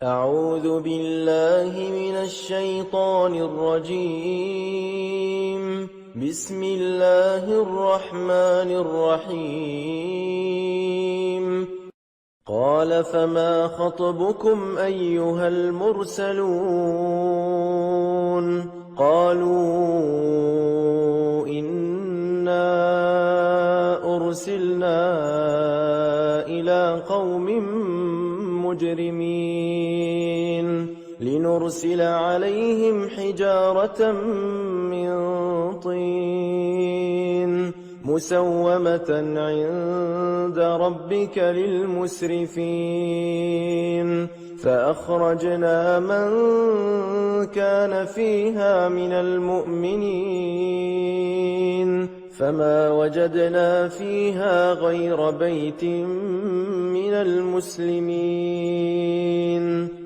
أعوذ بالله من الشيطان الرجيم. بسم الله الرحمن الرحيم. قال فما خطبكم أيها المرسلون؟ قالوا إنا أرسلنا إلى قوم مجرمين لنرسل عليهم حجارة من طين مسومة عند ربك للمسرفين فأخرجنا من كان فيها من المؤمنين فما وجدنا فيها غير بيت من المسلمين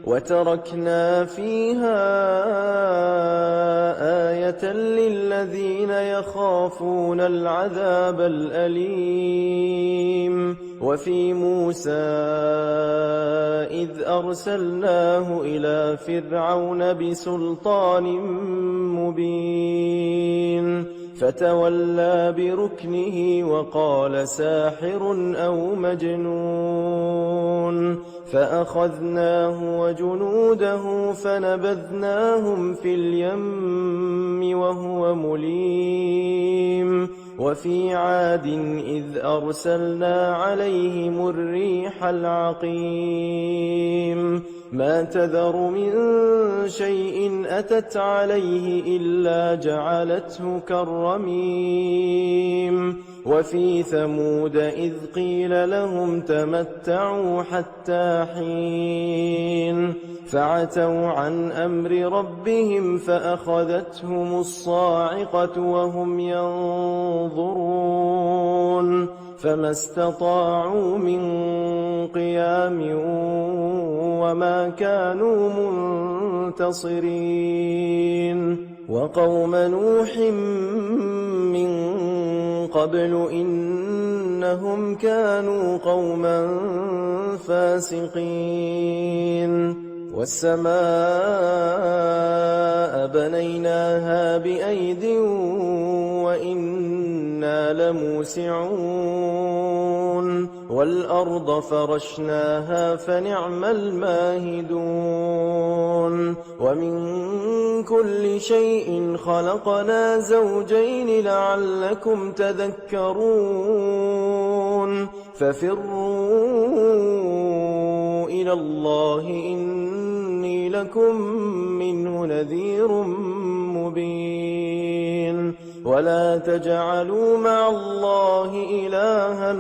وتركنا فيها آية للذين يخافون العذاب الأليم. وفي موسى إذ أرسلناه إلى فرعون بسلطان مبين فتولى بركنه وقال ساحر أو مجنون فأخذناه وجنوده فنبذناهم في اليم وهو مليم. وفي عاد إذ أرسلنا عليهم الريح العقيم ما تذر من شيء أتت عليه إلا جعلته كالرميم. وفي ثمود إذ قيل لهم تمتعوا حتى حين فعتوا عن أمر ربهم فأخذتهم الصاعقة وهم ينظرون فما استطاعوا من قيام وما كانوا منتصرين. وقوم نوح من قبل إنهم كانوا قوما فاسقين. والسماء بنيناها بأيد وإنا لموسعون والأرض فرشناها فنعم الماهدون. ومن كل شيء خلقنا زوجين لعلكم تذكرون ففروا إلى الله إني لكم منه نذير مبين. ولا تجعلوا مع الله إلها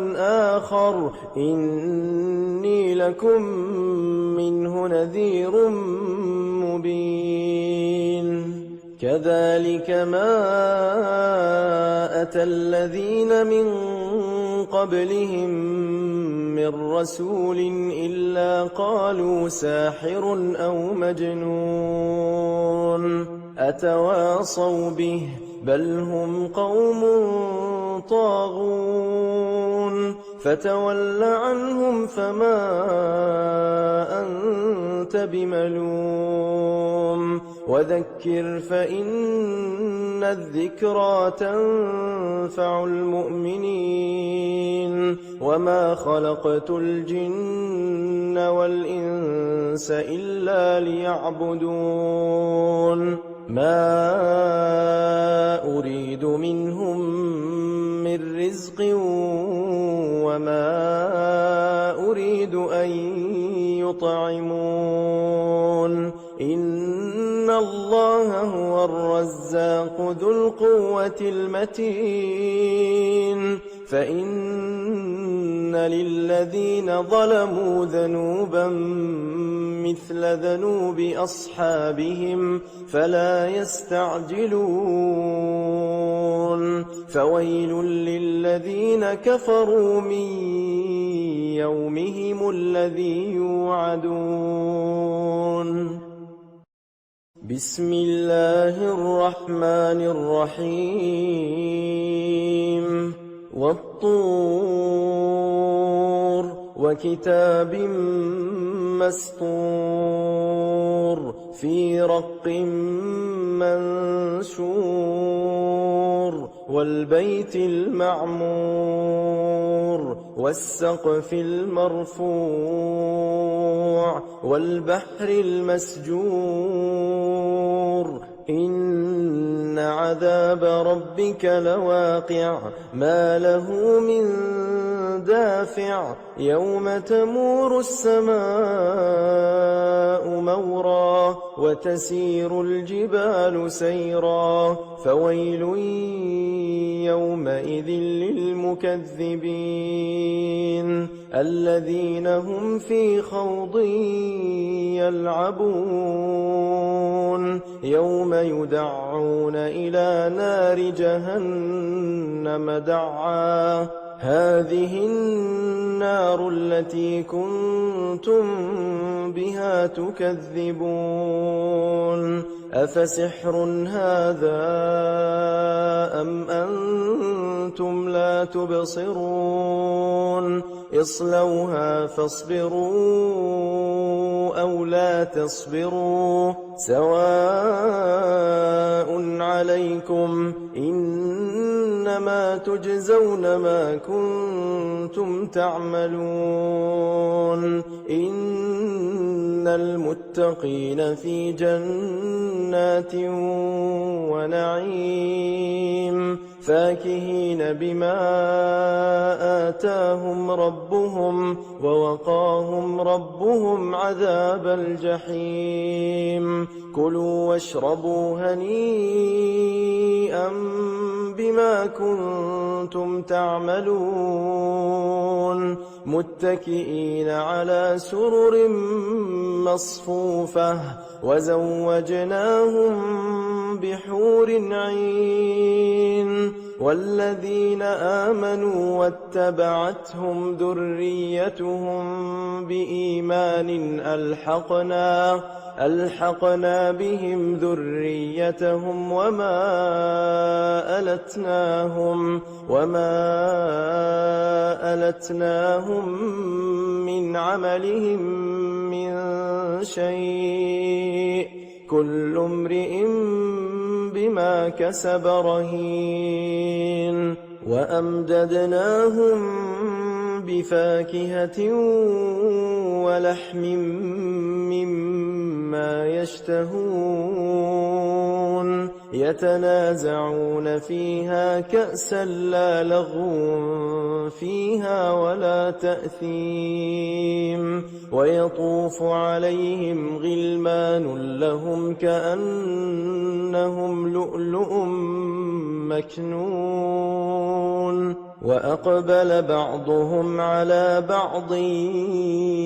آخر إني لكم منه نذير مبين. كذلك ما أتى الذين من قبلهم من رسول إلا قالوا ساحر أو مجنون أتواصوا به بل هم قوم طاغون. فتول عنهم فما أنت بملوم وذكر فإن الذكرى تنفع المؤمنين. وما خلقت الجن والإنس إلا ليعبدون ما أريد منهم من رزق وما أريد أن يطعمون إن الله هو الرزاق ذو القوة المتين. فإن للذين ظلموا ذنوبا مثل ذنوب أصحابهم فلا يستعجلون. فويل للذين كفروا من يومهم الذي يوعدون. بسم الله الرحمن الرحيم. والطور وكتاب مسطور في رق منشور والبيت المعمور والسقف المرفوع والبحر المسجور إن عذاب ربك لواقع ما له من دافع يوم تمور السماء مورا وتسير الجبال سيرا فويل يومئذ للمكذبين الذين هم في خوض يلعبون يوم يدعون إلى نار جهنم دعا هذه النار التي كنتم بها تكذبون أفسحر هذا أم أنتم لا تبصرون اصلوها فاصبروا أو لا تصبروا سواء عليكم إنما تجزون ما كنتم تعملون إن المتقين في جنات ونعيم فاكهين بما آتاهم ربهم ووقاهم ربهم عذاب الجحيم كلوا واشربوا هنيئا بما كنتم تعملون متكئين على سرر مصفوفة وزوجناهم بحور عين والذين آمنوا واتبعتهم ذريتهم بإيمان ألحقنا بهم ذريتهم وما ألتناهم من عملهم من شيء كل امرئ بما كسب رهين وأمددناهم بفاكهة ولحم مما يشتهون يتنازعون فيها كأسا لا لغو فيها ولا تأثيم ويطوف عليهم غلمان لهم كأنهم لؤلؤ مكنون وأقبل بعضهم على بعض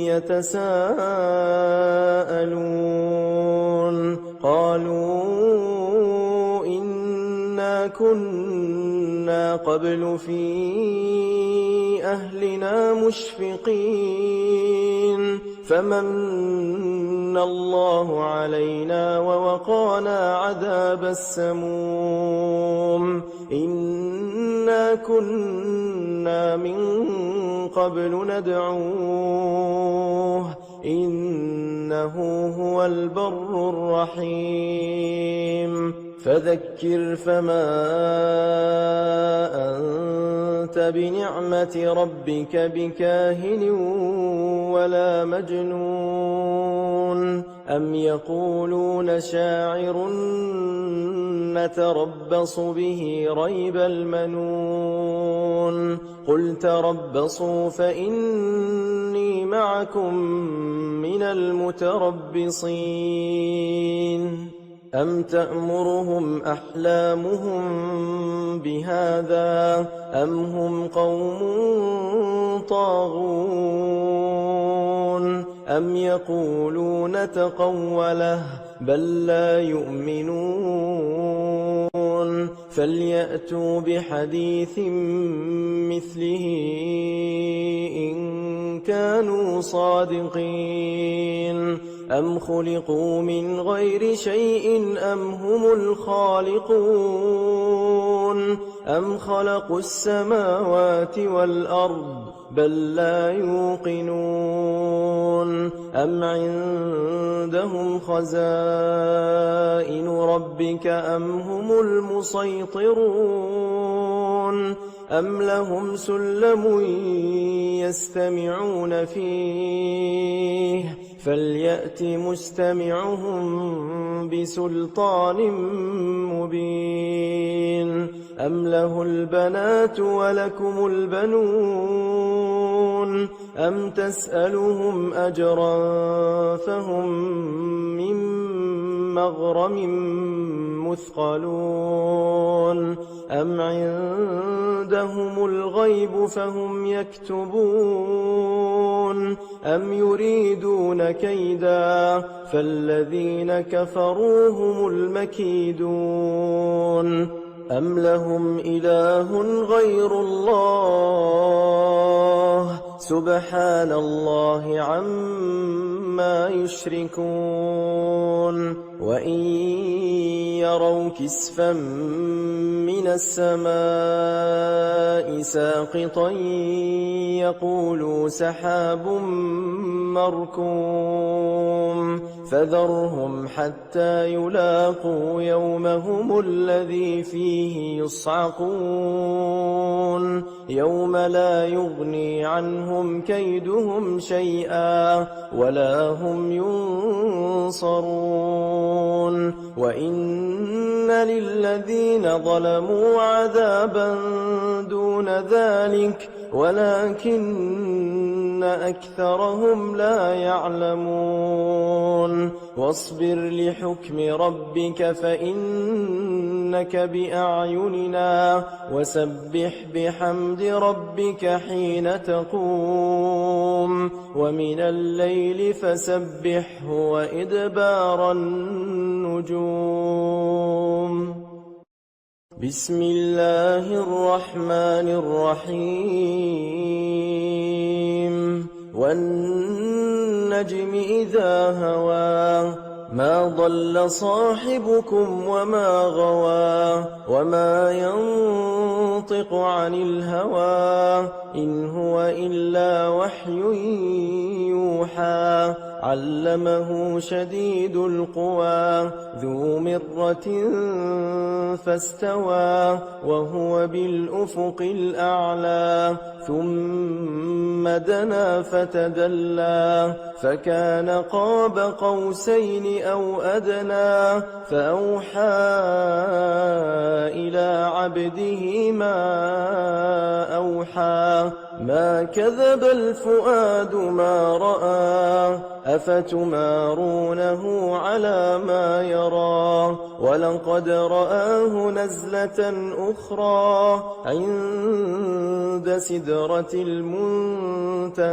يتساءلون قالوا إنا كنا قبل في أهلنا مشفقين فمن الله علينا ووقانا عذاب السموم إنا كنا من قبل ندعوه إنه هو البر الرحيم فذكر فما أنت بنعمة ربك بكاهن ولا مجنون أم يقولون شاعر نتربص به ريب المنون قل تربصوا فإني معكم من المتربصين أم تأمرهم أحلامهم بهذا أم هم قوم طاغون أم يقولون تقوله بل لا يؤمنون فليأتوا بحديث مثله إن كانوا صادقين أم خلقوا من غير شيء أم هم الخالقون أم خلقوا السماوات والأرض بل لا يوقنون أم عندهم خزائن ربك أم هم المسيطرون أم لهم سلم يستمعون فيه فليأت مستمعهم بسلطان مبين أم له البنات ولكم البنون أم تسألهم أجرا فهم من مغرم مثقلون أم عندهم الغيب فهم يكتبون أم يريدون كيدا فالذين كفروا هم المكيدون أم لهم إله غير الله سبحان الله عما يشركون وإن يروا كسفا من السماء ساقطا يقولوا سحاب مركوم فذرهم حتى يلاقوا يومهم الذي فيه يصعقون يوم لا يغني عنهم كيدهم شيئا ولا هم ينصرون وإن للذين ظلموا عذابا دون ذلك ولكن أكثرهم لا يعلمون واصبر لحكم ربك فإنك بأعيننا وسبح بحمد ربك حين تقوم ومن الليل فسبحه وإدبار النجوم بسم الله الرحمن الرحيم والنجم إذا هوى ما ضل صاحبكم وما غوى وما ينطق عن الهوى إن هو إلا وحي يوحى علمه شديد القوى ذو مرة فاستوى وهو بالأفق الأعلى ثم دنا فتدلى فكان قاب قوسين أو أدنى فأوحى إلى عبده ما أوحى ما كذب الفؤاد ما رأى أفتمارونه على ما يرى ولقد رآه نزلة أخرى عند سدرة المنتهى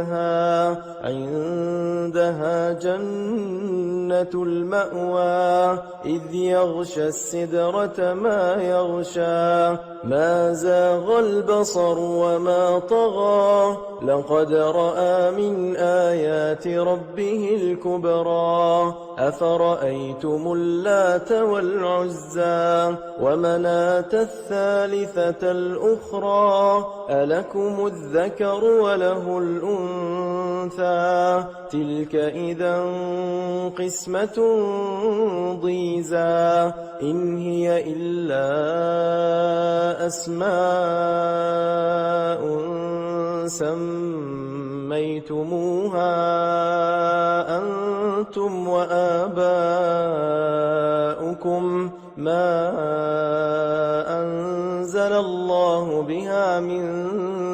عندها جنة المأوى إذ يغشى السدرة ما يغشى ما زاغ البصر وما طغى لقد رأى من آيات ربه الكبرى أفرأيتم اللات والعزى ومناة الثالثة الأخرى ألكم الذكر وله الأنثى تلك إذا قسمة ضيزى إن هي إلا أسماء سميتموها أنتم وآباؤكم ما أنزل الله بها من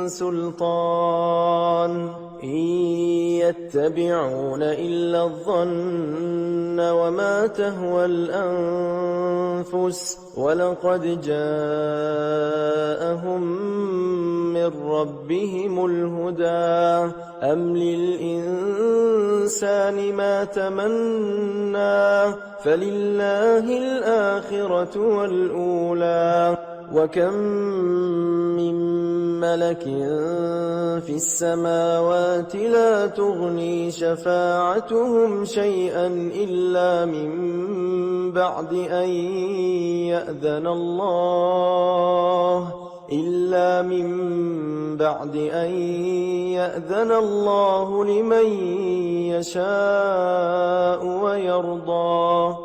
سلطان إن يتبعون إلا الظن وما تهوى الأنفس ولقد جاءهم من ربهم الهدى أم للإنسان ما تمنى فلله الآخرة والأولى وكم من ملك في السماوات لا تغني شفاعتهم شيئا إلا من بعد أن يأذن الله لمن يشاء ويرضى.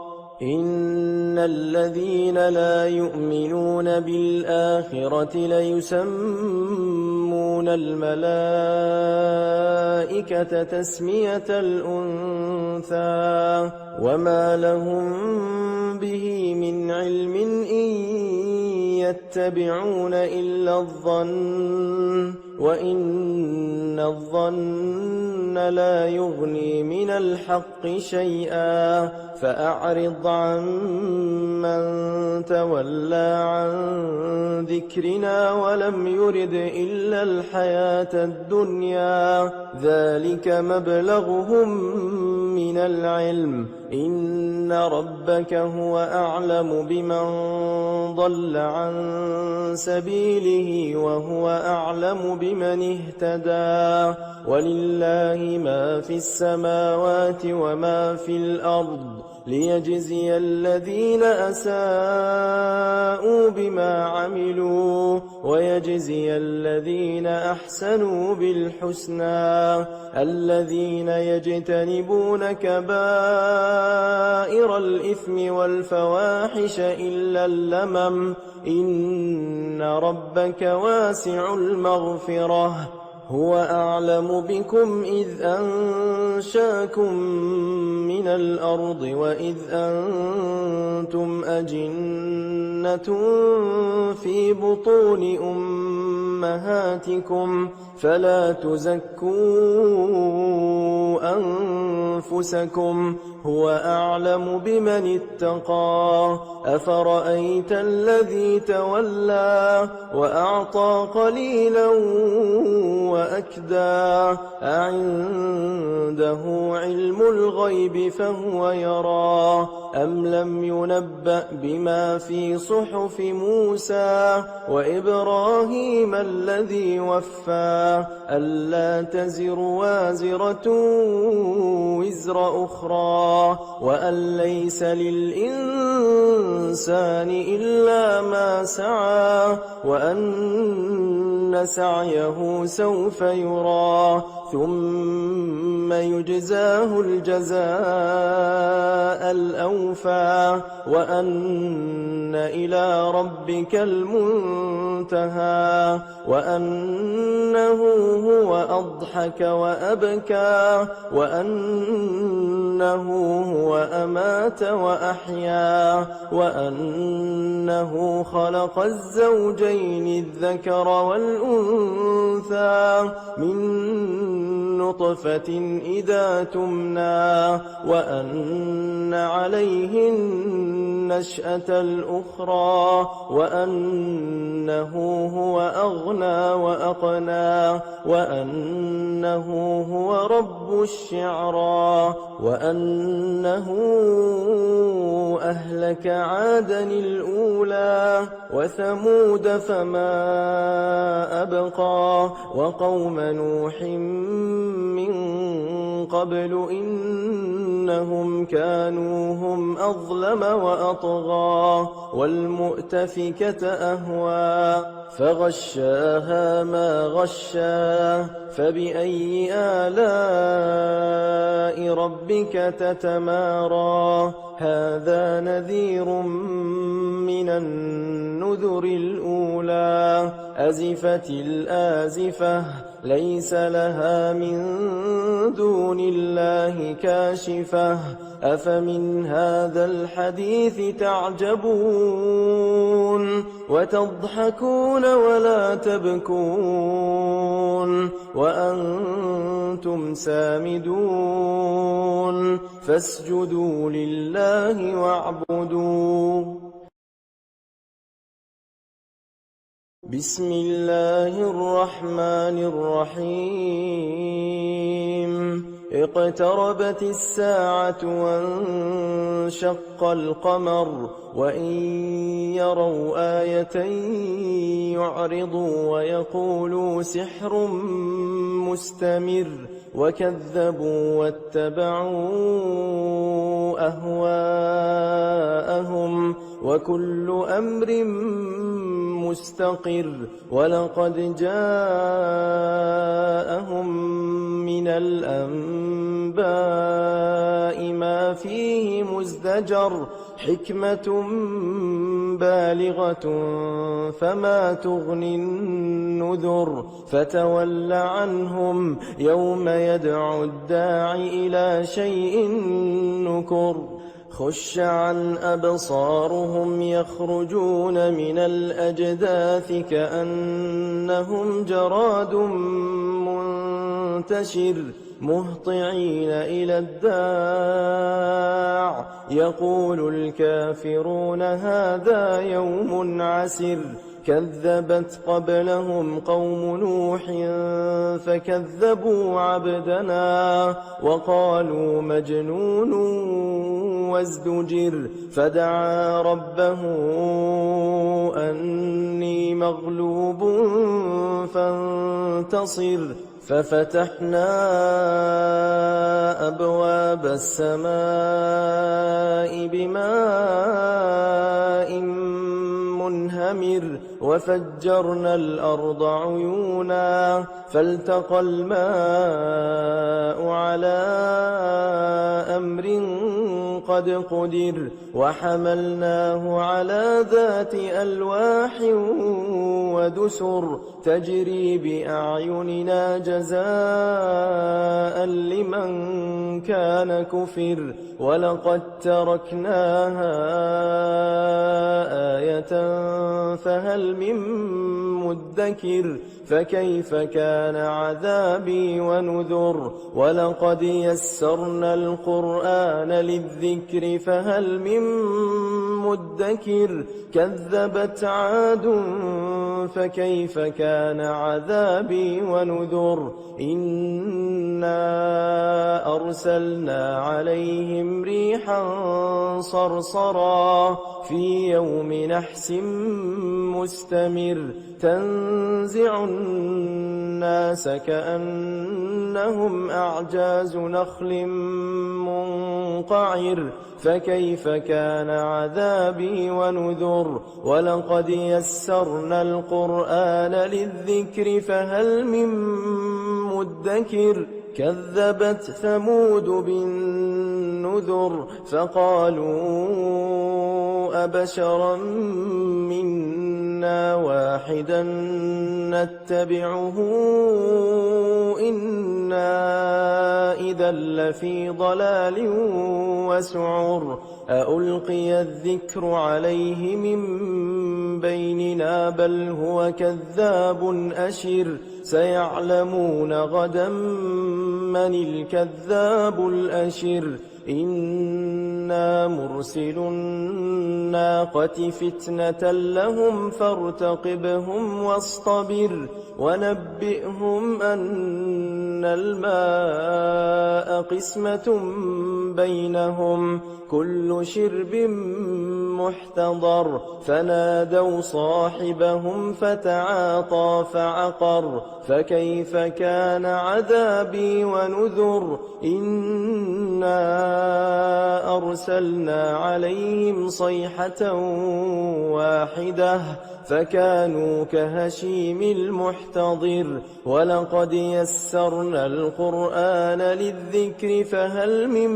إن الذين لا يؤمنون بالآخرة ليسمون الملائكة تسمية الأنثى وما لهم به من علم إن يتبعون إلا الظن وإن الظن لا يغني من الحق شيئا. فأعرض عن من تولى عن ذكرنا ولم يرد إلا الحياة الدنيا ذلك مبلغهم من العلم إن ربك هو أعلم بمن ضل عن سبيله وهو أعلم بمن اهتدى. ولله ما في السماوات وما في الأرض ليجزي الذين أساءوا بما عملوا ويجزي الذين أحسنوا بالحسنى. الذين يجتنبون كبائر الإثم والفواحش إلا اللمم إن ربك واسع المغفرة هو أعلم بكم إذ أنشاكم من الأرض وإذ أنتم أجنة في بطون أمهاتكم فلا تزكوا أنفسكم هو أعلم بمن اتقى. أفرأيت الذي تولى وأعطى قليلا وأكدى أعنده علم الغيب فهو يرى أم لم ينبأ بما في صحف موسى وإبراهيم الذي وفى ألا تزر وازرة وزر أخرى وأن ليس للإنسان إلا ما سعى وأن سعيه سوف يرى ثم يجزاه الجزاء الأوفى وأن إلى ربك المنتهى وأنه هو أضحك وأبكى وأنه هو أمات وأحيا وأنه خلق الزوجين الذكر والأنثى من نطفة إذا تمنى وأن عليه النشأة الأخرى وأنه هو أغنى وأقنى وأنه هو رب الشعرى وأنه أهلك عادا الأولى وثمود فما أبقى وقوم نوح من قبل إنهم كانوا هم أظلم وأطغى والمؤتفكة أهوى فغشاها ما غشا فبأي آلاء ربك تتمارى هذا نذير من النذر الأولى أزفت الآزفة ليس لها من دون الله كاشفة أفمن هذا الحديث تعجبون وتضحكون ولا تبكون وأنتم سامدون فاسجدوا لله واعبدوا بسم الله الرحمن الرحيم اقتربت الساعة وانشق القمر وإن يروا آية يعرضوا ويقولوا سحر مستمر وكذبوا واتبعوا أهواءهم وكل أمر مستقر ولقد جاءهم من الأنباء ما فيه مزدجر حكمة بالغة فما تغني النذر فتول عنهم يوم يدعو الداع إلى شيء نكر خش عن أبصارهم يخرجون من الأجداث كأنهم جراد منتشر مهطعين إلى الداع يقول الكافرون هذا يوم عسر كذبت قبلهم قوم نوح فكذبوا عبدنا وقالوا مجنون وازدجر فدعا ربه أني مغلوب فانتصر ففتحنا أبواب السماء بماء منهمر وفجرنا الأرض عيونا فالتقى الماء على أمر قد قدر وحملناه على ذات ألواح ودسر تجري بأعيننا جزاء لمن كان كفر ولقد تركناها آية فهل من مدكر فكيف كان عذابي ونذر ولقد يسرنا القرآن للذكر فهل من مدكر كذبت عاد فكيف كان عذابي ونذر إنا أرسلنا عليهم ريحا صرصرا في يوم نحس مستمر تنزع الناس كأنهم أعجاز نخل منقعر فكيف كان عذابي ونذر ولقد يسرنا القرآن للذكر فهل من مدكر كذبت ثمود بالنذر فقالوا أبشرا منا واحدا نتبعه إنا إذا لفي ضلال وسعر أألقي الذكر عليه من بيننا بل هو كذاب أشر سيعلمون غدا من الكذاب الأشر إنا مرسل الناقة فتنة لهم فارتقبهم واصطبر ونبئهم أن الماء قسمة بينهم كل شرب محتضر فنادوا صاحبهم فتعاطى فعقر فكيف كان عذابي ونذر إنا أرسلنا عليهم صيحة واحدة فكانوا كهشيم المحتضر ولقد يسرنا القرآن للذكر فهل من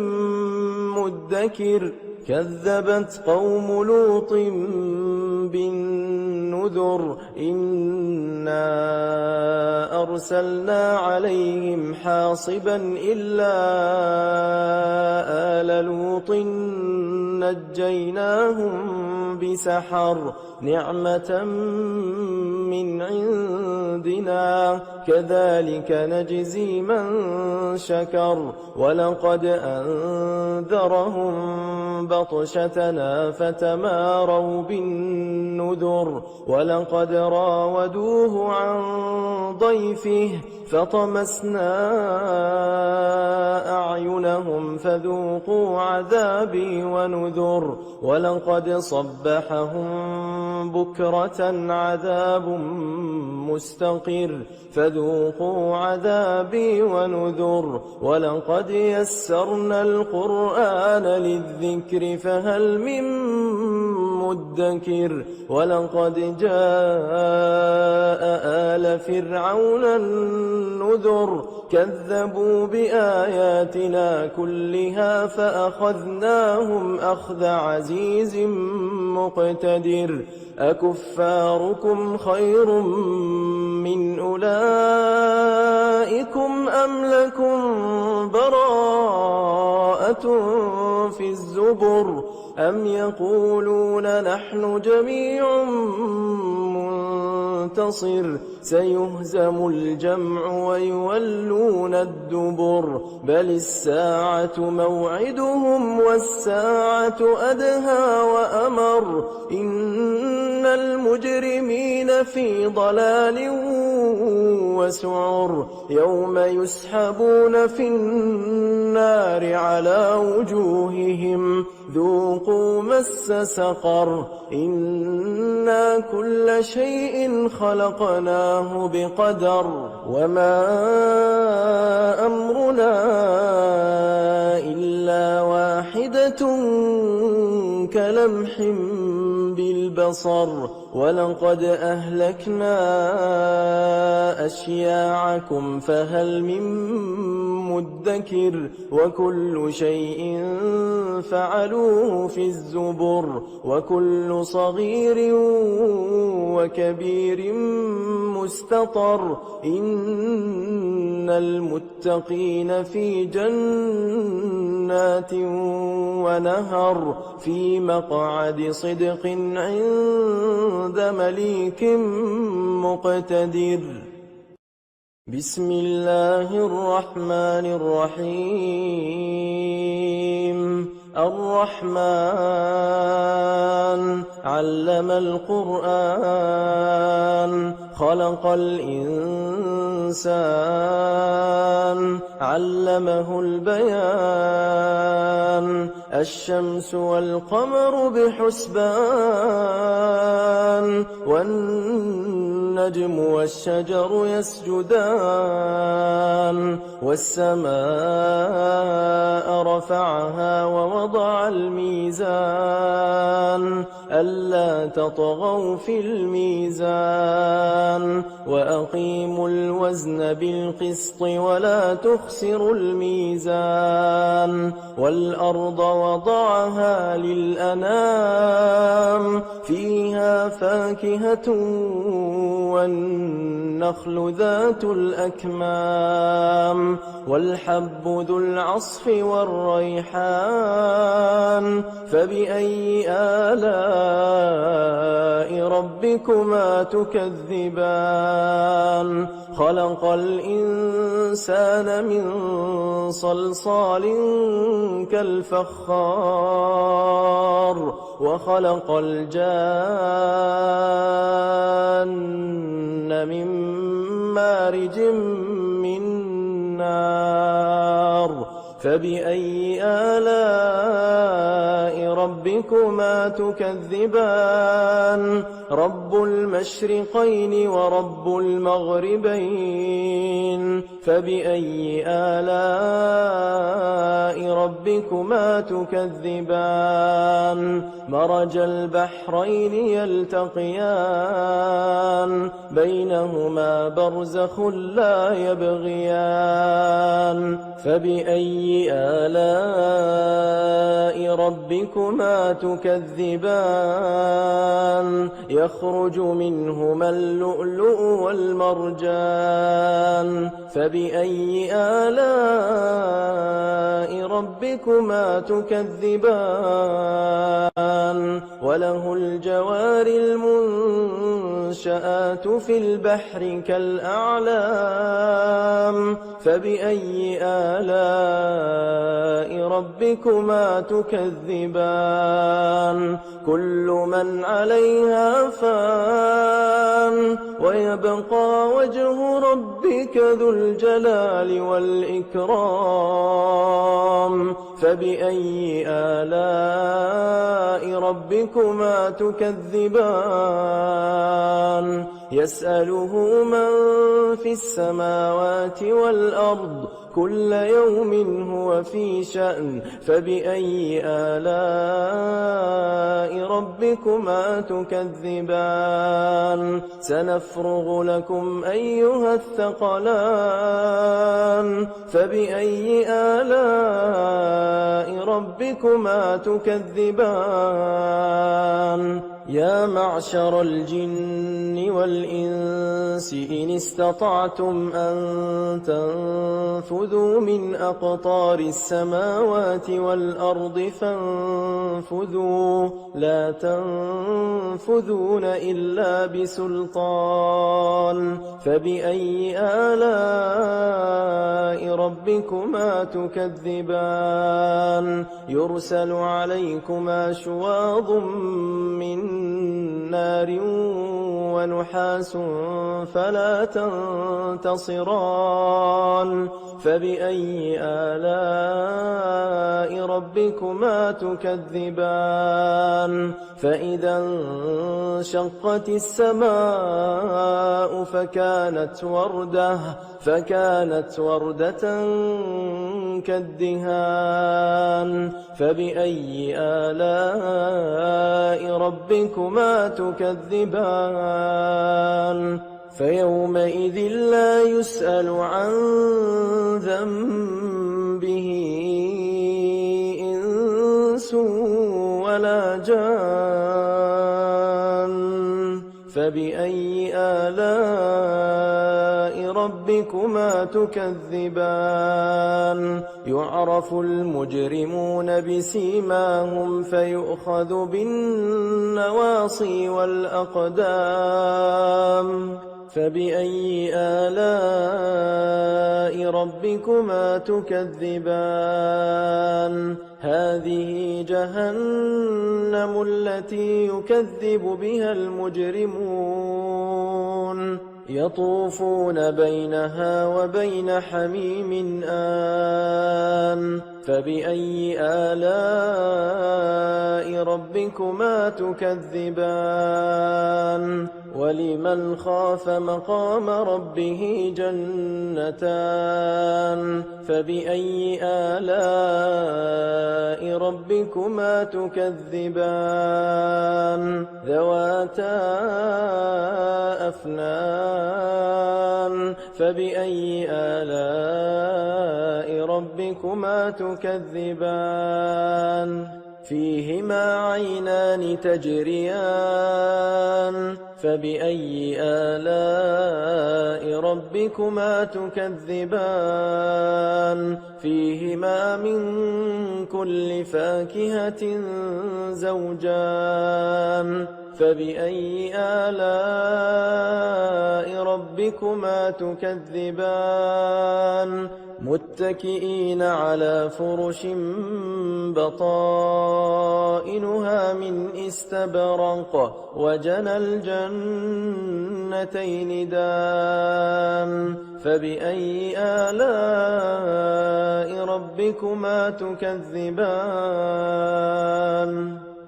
مدكر كذبت قوم لوط بالنذر إنا أرسلنا عليهم حاصبا إلا آل لوط نجيناهم بسحر نعمة من عندنا كذلك نجزي من شكر ولقد أنذرهم بطشتنا فتماروا بالنذر ولقد راودوه عن ضيفه فطمسنا أعينهم فذوقوا عذابي ونذر ولقد صبحهم بكرة عذاب مستقر فذوقوا عذابي ونذر ولقد يسرنا القرآن للذكر فهل من مدكر ولقد جاء آل فرعون النذر كذبوا بآياتنا كلها فأخذناهم أخذ عزيز مقتدر أكفاركم خير من أولئكم أم لكم براءة في الزبر أم يقولون نحن جميع منتصر سيهزم الجمع ويولون الدبر بل الساعة موعدهم والساعة أدهى وأمر إن المجرمين في ضلال وسعر يوم يسحبون في النار على وجوههم ذوقوا مس سقر إنا كل شيء خلقناه بقدر وما أمرنا إلا واحدة كلمح بالبصر ولقد أهلكنا أشياعكم فهل من مدكر وكل شيء فعلوه في الزبر وكل صغير وكبير مستطر إن المتقين في جنات ونهر في مقعد صدق عند مليك مقتدر بسم الله الرحمن الرحيم الرحمن علم القرآن خلق الإنسان علمه البيان الشمس والقمر بحسبان والنجم والشجر يسجدان والسماء رفعها ووضع الميزان ألا تطغوا في الميزان وأقيموا الوزن بالقسط ولا تخسروا الميزان والأرض وضعها للأنام فيها فاكهة والنخل ذات الأكمام والحب ذو العصف والريحان فبأي آلاء ربكما تكذبان خلق الإنسان من صلصال كالفخار وخلق الجان من مارج من نار فبأي آلاء ربكما تكذبان رب المشرقين ورب المغربين فبأي آلاء ربكما تكذبان مرج البحرين يلتقيان بينهما برزخ لا يبغيان فبأي آلاء ربكما تكذبان يخرج منهما اللؤلؤ والمرجان فبأي آلاء ربكما تكذبان وله الجوار المنشآت في البحر كالأعلام فبأي آلاء ربكما تكذبان كل من عليها فان ويبقى وجه ربك ذو الجلال والإكرام فبأي آلاء ربكما تكذبان يسأله من في السماوات والأرض كل يوم هو في شأن فبأي آلاء ربكما تكذبان سنفرغ لكم أيها الثقلان فبأي آلاء ربكما تكذبان يا معشر الجن والإنس إن استطعتم أن تنفذوا من أقطار السماوات والأرض فانفذوا لا تنفذون إلا بسلطان فبأي آلاء ربكما تكذبان يرسل عليكما شواظ من نار ونحاس فلا تنتصران فبأي آلاء ربكما تكذبان فإذا انشقت السماء فكانت وردة كالدهان فبأي آلاء ربكما تكذبان فيومئذ لا يسأل عن ذنبه إنس ولا جان فبأي آلاء ربكما تكذبان يعرف المجرمون بسيماهم فيؤخذ بالنواصي والأقدام فبأي آلاء ربكما تكذبان هذه جهنم التي يكذب بها المجرمون يطوفون بينها وبين حميم آن فبأي آلاء ربكما تكذبان ولمن خاف مقام ربه جنتان فبأي آلاء ربكما تكذبان ذواتا أفنان فبأي آلاء ربكما تكذبان فيهما عينان تجريان فبأي آلاء ربكما تكذبان فيهما من كل فاكهة زوجان فبأي آلاء ربكما تكذبان متكئين على فرش بطائنها من استبرق وجنى الجنتين دان فبأي آلاء ربكما تكذبان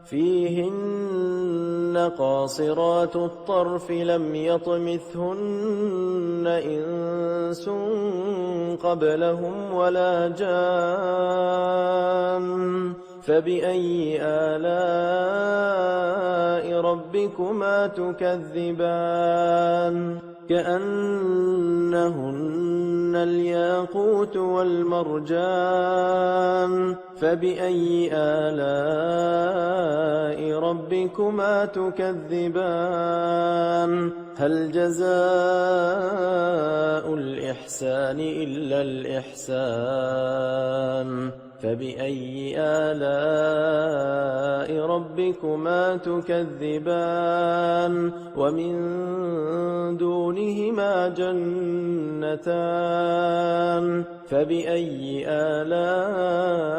فيهن قاصرات الطرف لم يطمثهن إنس قبلهم ولا جان فبأي آلاء ربكما تكذبان كأنهن الياقوت والمرجان فبأي آلاء ربكما تكذبان هل جزاء الإحسان إلا الإحسان فبأي آلاء ربكما تكذبان ومن دونهما جنتان فبأي آلاء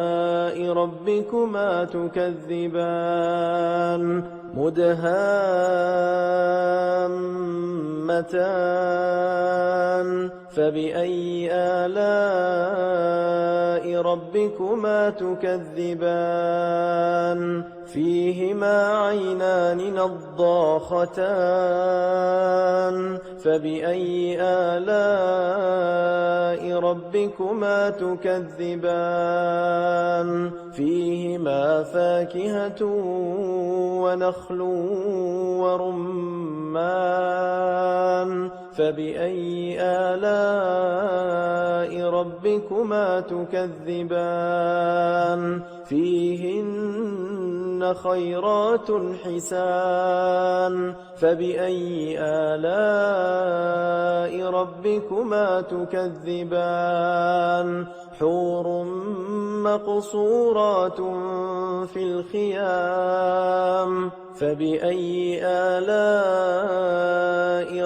ربكما تكذبان مدهامتان فبأي آلاء ربكما تكذبان فيهما عينان نضاختان فبأي آلاء ربكما تكذبان فيهما فاكهة ونخل ورمان فبأي آلاء ربكما تكذبان فيهن خيرات حسان فبأي آلاء ربكما تكذبان حور مقصورات في الخيام فبأي آلاء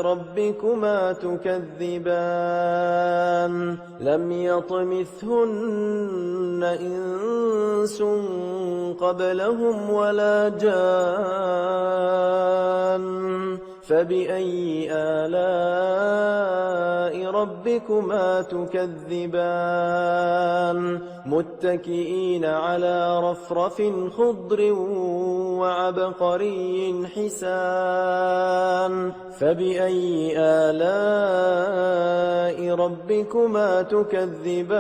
ربكما تكذبان لم يطمثهن إنس قبلهم ولا جان فبأي آلاء ربكما تكذبان متكئين على رفرف خضر وعبقري حسان فبأي آلاء ربكما تكذبان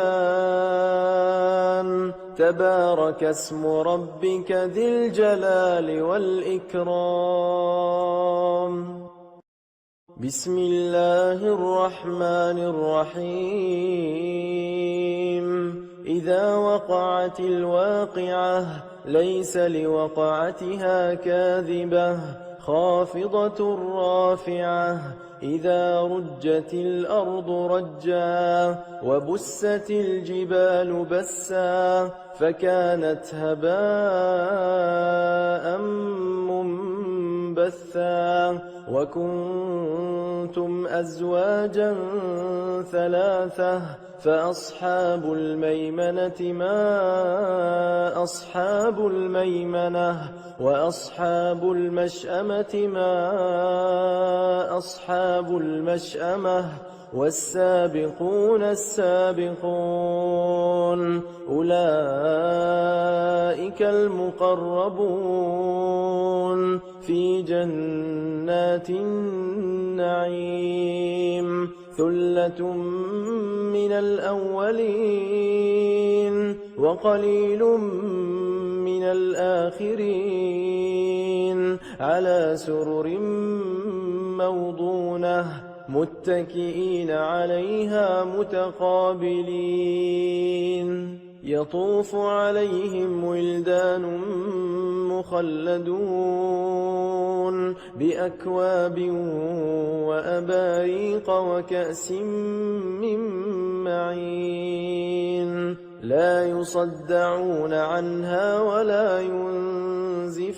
تبارك اسم ربك ذي الجلال والإكرام بسم الله الرحمن الرحيم إذا وقعت الواقعة ليس لوقعتها كاذبة خافضة رافعة إذا رجت الأرض رجا وبست الجبال بسا فكانت هباء منبثا وكنتم أزواجا ثلاثة فأصحاب الميمنة ما أصحاب الميمنة وأصحاب المشأمة ما أصحاب المشأمة والسابقون السابقون أولئك المقربون في جنات النعيم ثلة من الأولين وقليل من الآخرين على سرر موضونة متكئين عليها متقابلين يطوف عليهم ولدان مخلدون بأكواب وأباريق وكأس من معين لا يصدعون عنها ولا ينزفون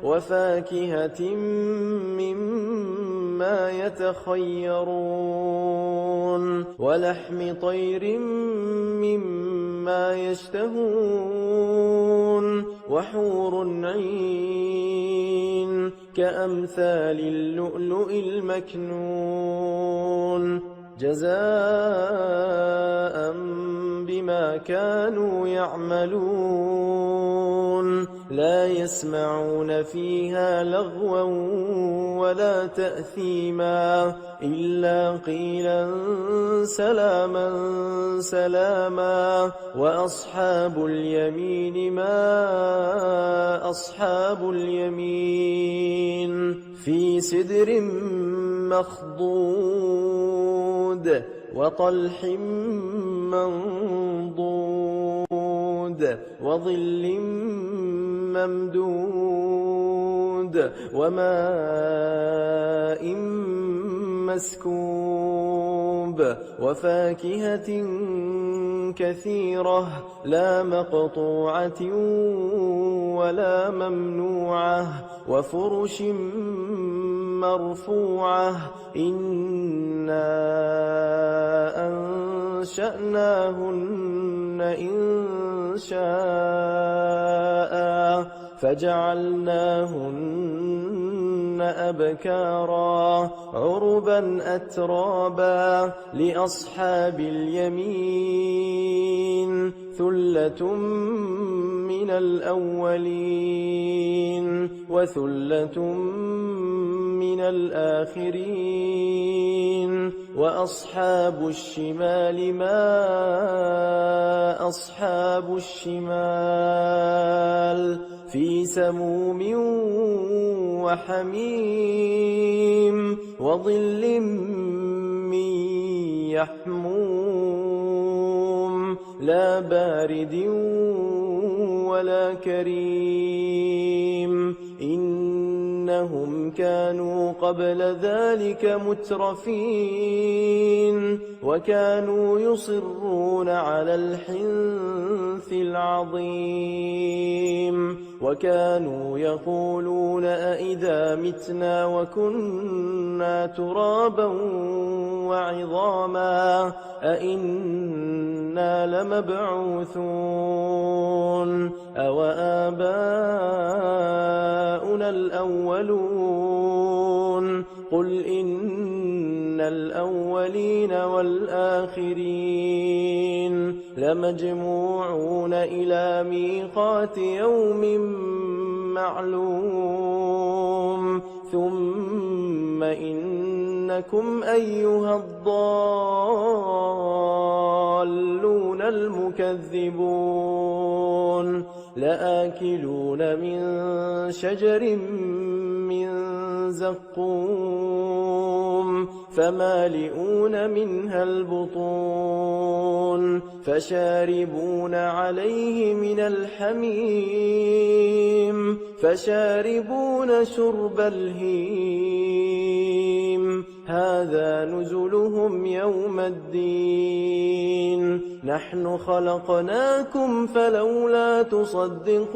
وفاكهة مما يتخيرون ولحم طير مما يشتهون وحور عين كأمثال اللؤلؤ المكنون جزاء بما كانوا يعملون لا يسمعون فيها لغوا ولا تأثيما إلا قيلا سلاما سلاما وأصحاب اليمين ما أصحاب اليمين في سدر مخضود وطلح منضود وظل ممدود وماء مسكوب وفاكهة كثيرة لا مقطوعة ولا ممنوعة وفرش مرفوعة إنا أنشأناهن إنشاء فجعلناهن أبكارا عربا أترابا لأصحاب اليمين ثلة من الأولين وثلة من الآخرين وأصحاب الشمال ما أصحاب الشمال في سموم وحميم وظل من يحموم لا بارد ولا كريم إنهم كانوا قبل ذلك مترفين وكانوا يصرون على الحنث العظيم وكانوا يقولون أئذا متنا وكنا ترابا وعظاما أئنا لمبعوثون أو آباؤنا الأولون قل إن الأولين والآخرين لمجموعون إلى ميقات يوم معلوم ثم إنكم أيها الضالون المكذبون لآكلون من شجر من زقوم فمالئون منها البطون فشاربون عليه من الحميم فشاربون شرب الهيم هذا نزلهم يوم الدين نحن خلقناكم فلولا تصدقون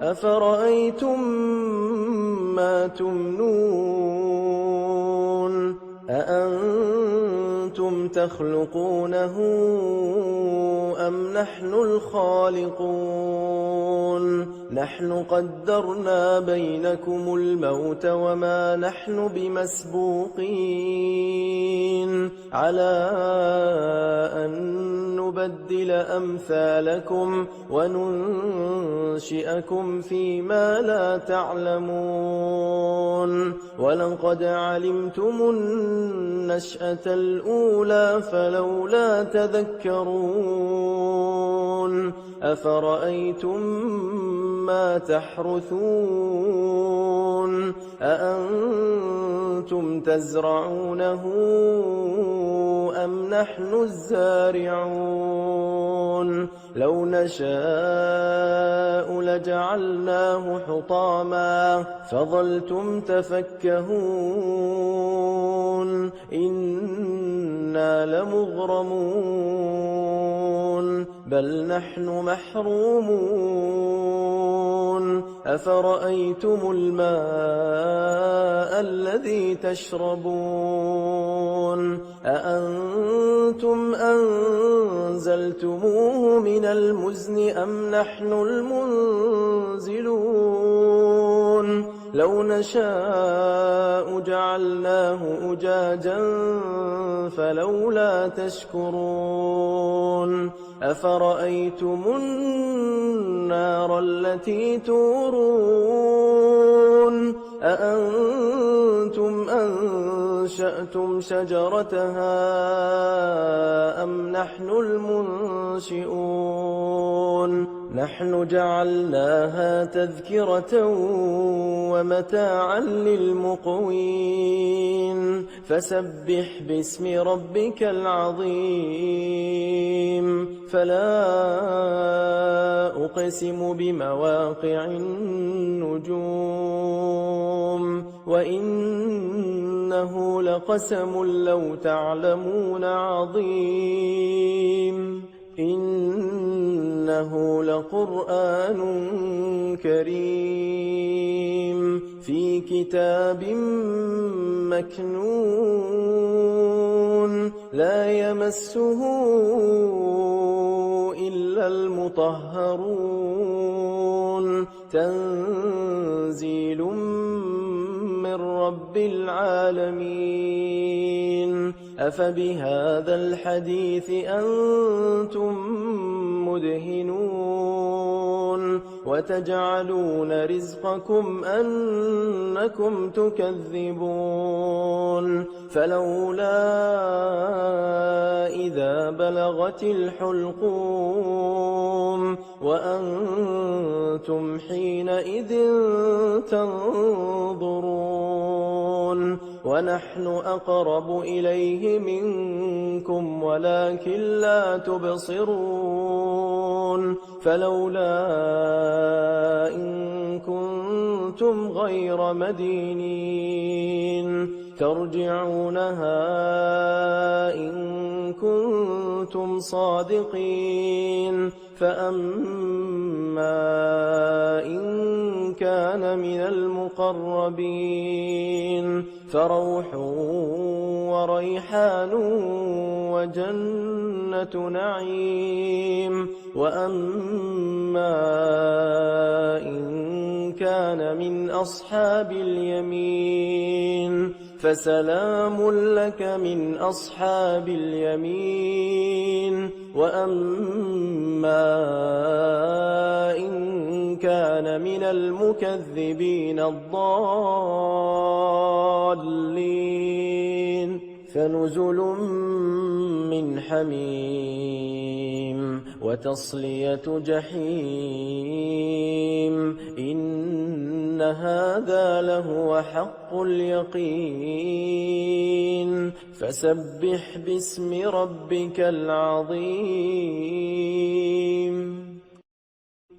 أفرأيتم ما تمنون أأنتم تخلقونه أم نحن الخالقون نحن قدرنا بينكم الموت وما نحن بمسبوقين على أن نبدل أمثالكم وننشئكم فيما لا تعلمون ولقد علمتم النشأة الأولى فلولا تذكرون أفرأيتم ما تحرثون أأنتم تزرعونه أم نحن الزارعون لو نشاء لجعلناه حطاما فظلتم تفكهون إنا لمغرمون بل نحن محرومون أفرأيتم الماء الذي تشربون أأنتم أنزلتموه من المزن أم نحن المنزلون لو نشاء جعلناه أجاجا فلولا تشكرون أفرأيتم النار التي تورون أأنتم أنشأتم شجرتها أم نحن المنشئون نحن جعلناها تذكرة ومتاعا للمقوين فسبح باسم ربك العظيم فلا أقسم بمواقع النجوم وإنه لقسم لو تعلمون عظيم إنه لقرآن كريم في كتاب مكنون لا يمسه إلا المطهرون تنزيل من رب العالمين أفبهذا الحديث أنتم مدهنون وتجعلون رزقكم أنكم تكذبون فلولا إذا بلغت الحلقوم وأنتم حينئذ تنظرون ونحن أقرب إليه منكم ولكن لا تبصرون فلولا إن كنتم غير مدينين ترجعونها إن كنتم صادقين فأما إن كان من المقربين فروح وريحان وجنة نعيم وأما إن كان من أصحاب اليمين فسلام لك من أصحاب اليمين وأما إن كان من المكذبين الضالين فنزل من حميم وتصلية جحيم إن هذا لهو حق اليقين فسبح باسم ربك العظيم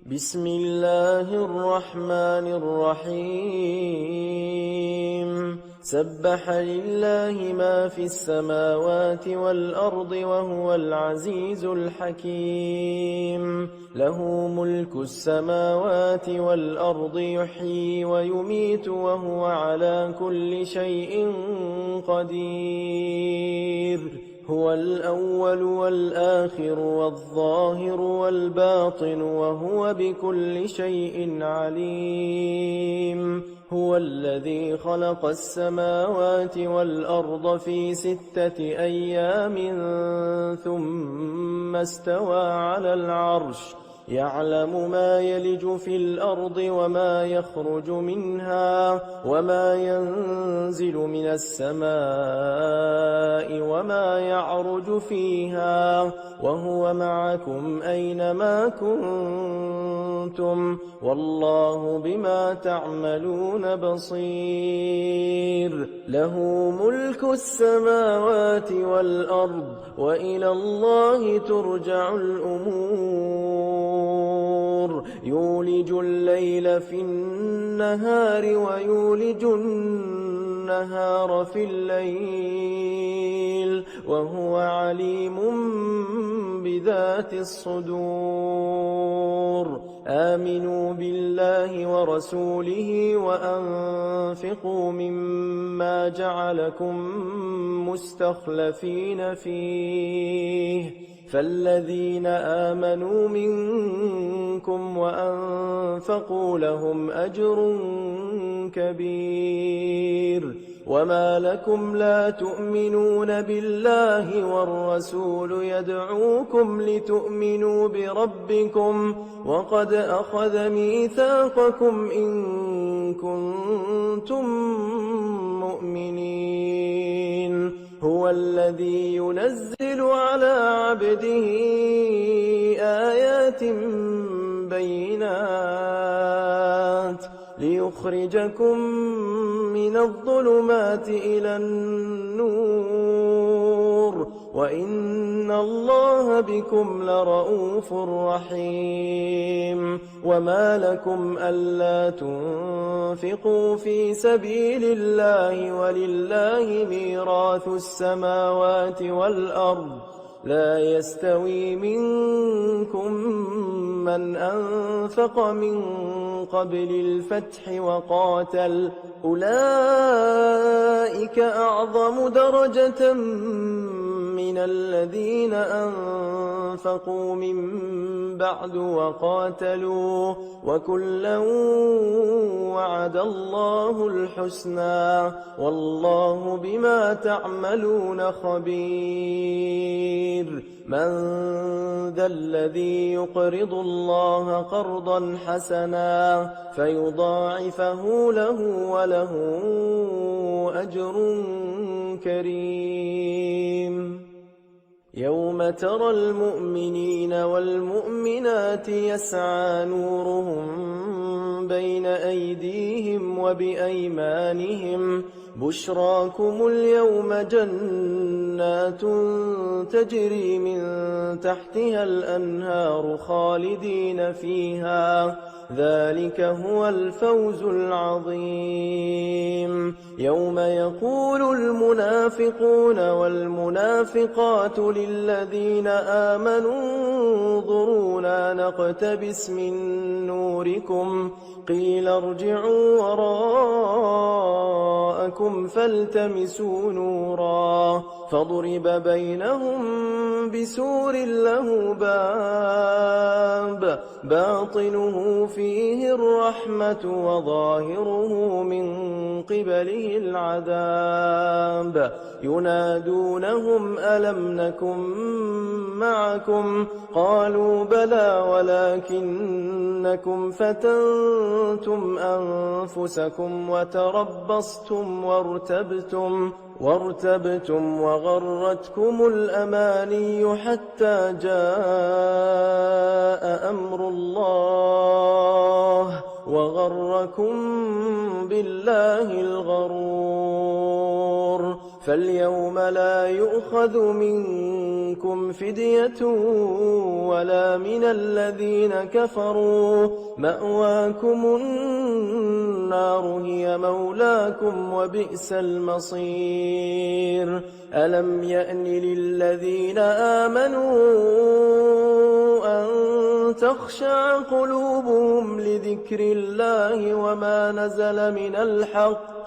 بسم الله الرحمن الرحيم سبح لله ما في السماوات والأرض وهو العزيز الحكيم له ملك السماوات والأرض يحيي ويميت وهو على كل شيء قدير هو الأول والآخر والظاهر والباطن وهو بكل شيء عليم هو الذي خلق السماوات والأرض في 6 أيام ثم استوى على العرش يعلم ما يلج في الأرض وما يخرج منها وما ينزل من السماء وما يعرج فيها وهو معكم أينما كنتم والله بما تعملون بصير له ملك السماوات والأرض وإلى الله ترجع الأمور يولج الليل في النهار ويولج النهار في الليل وهو عليم بذات الصدور آمنوا بالله ورسوله وأنفقوا مما جعلكم مستخلفين فيه فالذين آمنوا منكم وأنفقوا لهم أجر كبير وما لكم لا تؤمنون بالله والرسول يدعوكم لتؤمنوا بربكم وقد أخذ ميثاقكم إن كنتم مؤمنين هو الذي ينزل على عبده آيات بينات ليخرجكم من الظلمات إلى النور وإن الله بكم لرءوف رحيم وما لكم ألا تنفقوا في سبيل الله ولله ميراث السماوات والأرض لا يستوي منكم من أنفق من قبل الفتح وقاتل أولئك أعظم درجة من الذين أنفقوا من بعد وقاتلوا وكلا وعد الله الحسنى والله بما تعملون خبير من ذا الذي يقرض الله قرضا حسنا فيضاعفه له وله أجر كريم يوم ترى المؤمنين والمؤمنات يسعى نورهم بين أيديهم وبأيمانهم بشراكم اليوم جنات تجري من تحتها الأنهار خالدين فيها ذلك هو الفوز العظيم يوم يقول المنافقون والمنافقات للذين آمنوا انظرونا نقتبس من نوركم قيل ارجعوا وراءكم فالتمسوا نورا فضرب بينهم بسور له باب باطنه فيه الرحمة وظاهره من قبله العذاب ينادونهم ألم نكن معكم قالوا بلى ولكنكم فتنتم أنفسكم وتربصتم وارتبتم وغرتكم الأماني حتى جاء أمر الله وغركم بالله الغرور فاليوم لا يؤخذ منكم فدية ولا من الذين كفروا مأواكم النار هي مولاكم وبئس المصير ألم يأن للذين آمنوا أن تخشع قلوبهم لذكر الله وما نزل من الحق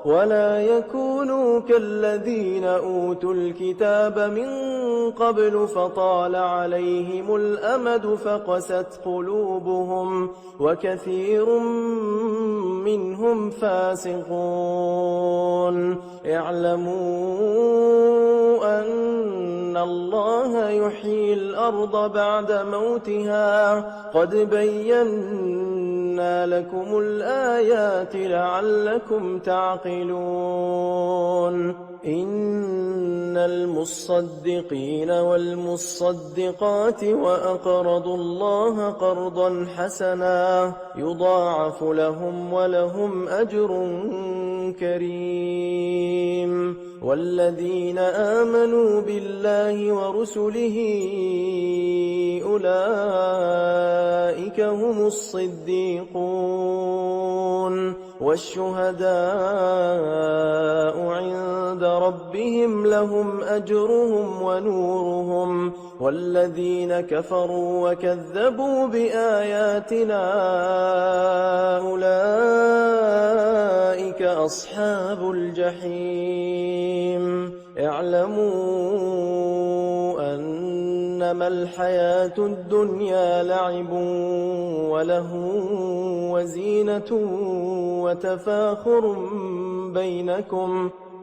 ولا يكونوا كالذين أوتوا الكتاب من قبل فطال عليهم الأمد فقست قلوبهم وكثير منهم فاسقون اعلموا أن الله يحيي الأرض بعد موتها قد بينا لكم الآيات لعلكم تعقلون إن المصدقين والمصدقات وأقرضوا الله قرضا حسنا يضاعف لهم ولهم أجر كريم والذين آمنوا بالله ورسله أولئك هم الصديقون والشهداء عند ربهم لهم أجرهم ونورهم والذين كفروا وكذبوا بآياتنا أولئك أصحاب الجحيم اعلموا أنما الحياة الدنيا لعب وله وزينة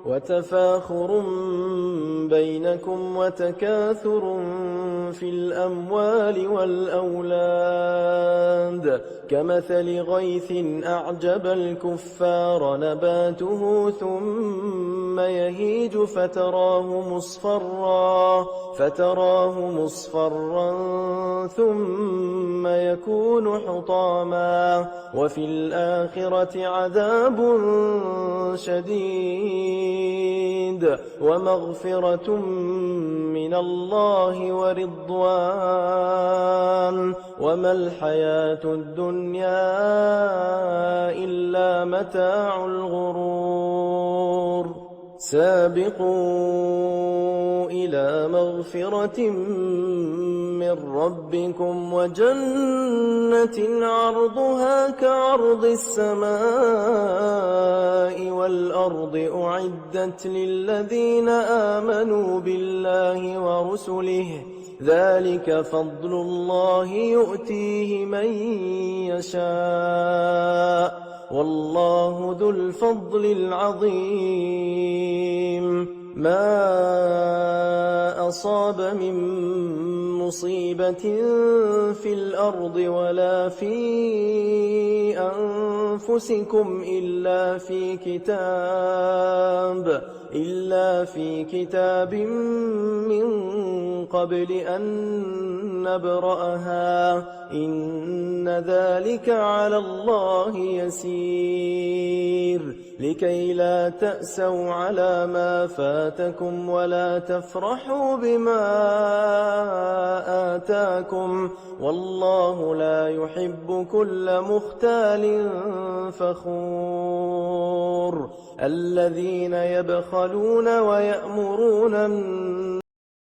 وتفاخر بينكم وتكاثر في الأموال والأولاد كمثل غيث أعجب الكفار نباته ثم يهيج فتراه مصفرا ثم فيكون حطاما وفي الآخرة عذاب شديد ومغفرة من الله ورضوان وما الحياة الدنيا إلا متاع الغرور سابقوا إلى مغفرة من ربكم وجنة عرضها كعرض السماء والأرض أعدت للذين آمنوا بالله ورسله ذلك فضل الله يؤتيه من يشاء والله ذو الفضل العظيم ما أصاب من مصيبة في الأرض ولا في أنفسكم إلا في كتاب من قبل أن نبرأها إن ذلك على الله يسير لكي لا تأسوا على ما فاتكم ولا تفرحوا بما آتاكم والله لا يحب كل مختال فخور الذين يبخلون ويأمرون